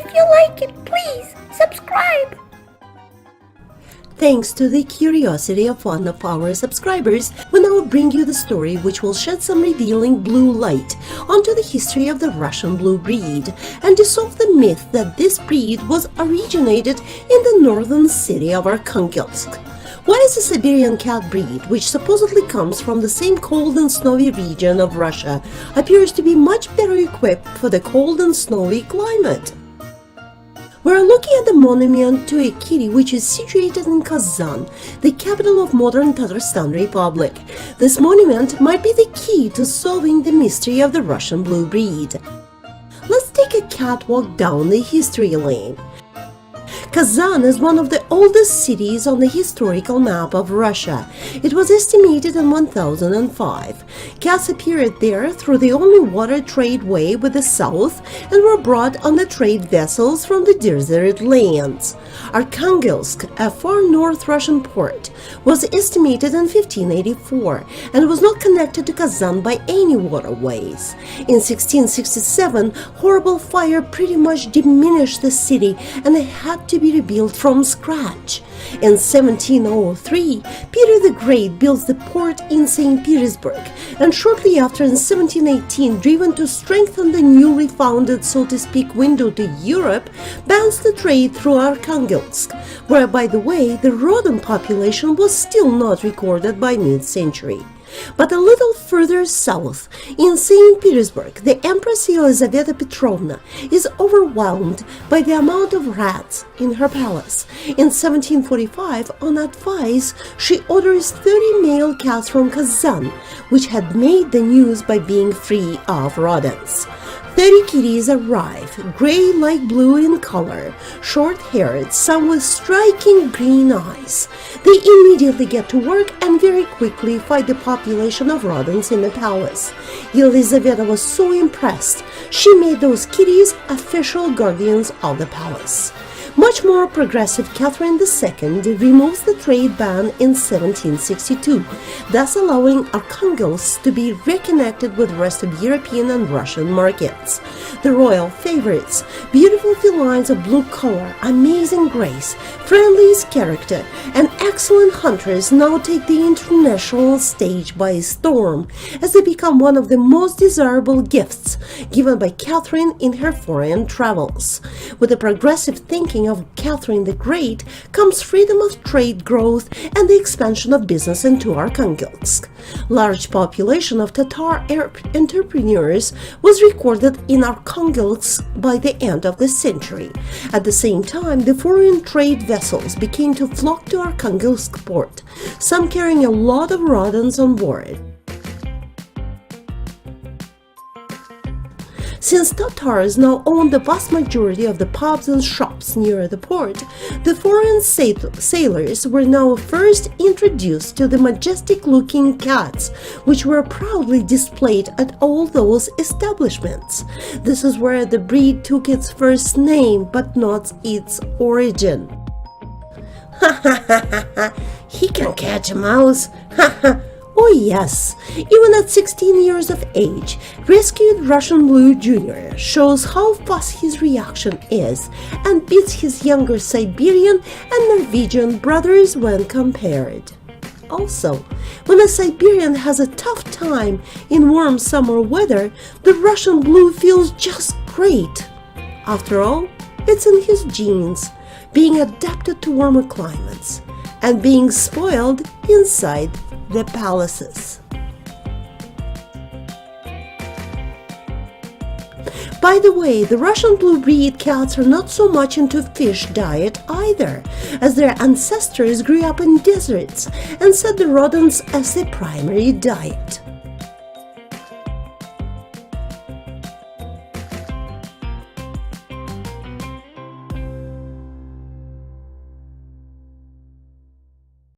If you like it, please subscribe. Thanks to the curiosity of one of our subscribers, we now bring you the story which will shed some revealing blue light onto the history of the Russian blue breed and dissolve the myth that this breed was originated in the northern city of Archangelsk. Why is the Siberian cat breed, which supposedly comes from the same cold and snowy region of Russia, appears to be much better equipped for the cold and snowy climate? We're looking at the monument to a kitty which is situated in Kazan, the capital of modern Tatarstan Republic. This monument might be the key to solving the mystery of the Russian blue breed. Let's take a catwalk down the history lane. Kazan is one of the oldest cities on the historical map of Russia. It was estimated in 1005. Cats appeared there through the only water trade way with the south and were brought on the trade vessels from the desert lands. Archangelsk, a far north Russian port, was estimated in 1584 and was not connected to Kazan by any waterways. In 1667, horrible fire pretty much diminished the city and it had to be rebuilt from scratch. In 1703, Peter the Great builds the port in St. Petersburg, and shortly after, in 1718, driven to strengthen the newly founded, so to speak, window to Europe, bans the trade through Archangelsk, where, by the way, the rodent population was still not recorded by mid-century. But a little further south, in St. Petersburg, the Empress Elizaveta Petrovna is overwhelmed by the amount of rats in her palace. In 1745, on advice, she orders 30 male cats from Kazan, which had made the news by being free of rodents. 30 kitties arrive, gray like blue in color, short-haired, some with striking green eyes. They immediately get to work and very quickly fight the population of rodents in the palace. Elizaveta was so impressed, she made those kitties official guardians of the palace. Much more progressive Catherine II removes the trade ban in 1762, thus allowing Archangelsk to be reconnected with the rest of European and Russian markets. The royal favorites, beautiful felines of blue color, amazing grace, friendliest character, and excellent hunters now take the international stage by storm, as they become one of the most desirable gifts given by Catherine in her foreign travels. With the progressive thinking of Catherine the Great comes freedom of trade growth and the expansion of business into Archangelsk. Large population of Tatar entrepreneurs was recorded in Archangelsk by the end of the century. At the same time, the foreign trade vessels began to flock to Archangelsk port, some carrying a lot of rodents on board. Since Tatars now own the vast majority of the pubs and shops near the port, the foreign sailors were now first introduced to the majestic-looking cats, which were proudly displayed at all those establishments. This is where the breed took its first name, but not its origin. Ha ha ha ha ha! He can catch a mouse! Ha ha! Oh yes, even at 16 years of age, rescued Russian Blue Jr. shows how fast his reaction is and beats his younger Siberian and Norwegian brothers when compared. Also, when a Siberian has a tough time in warm summer weather, the Russian Blue feels just great. After all, it's in his genes, being adapted to warmer climates and being spoiled inside the palaces. By the way, the Russian blue breed cats are not so much into fish diet either, as their ancestors grew up in deserts and set the rodents as their primary diet.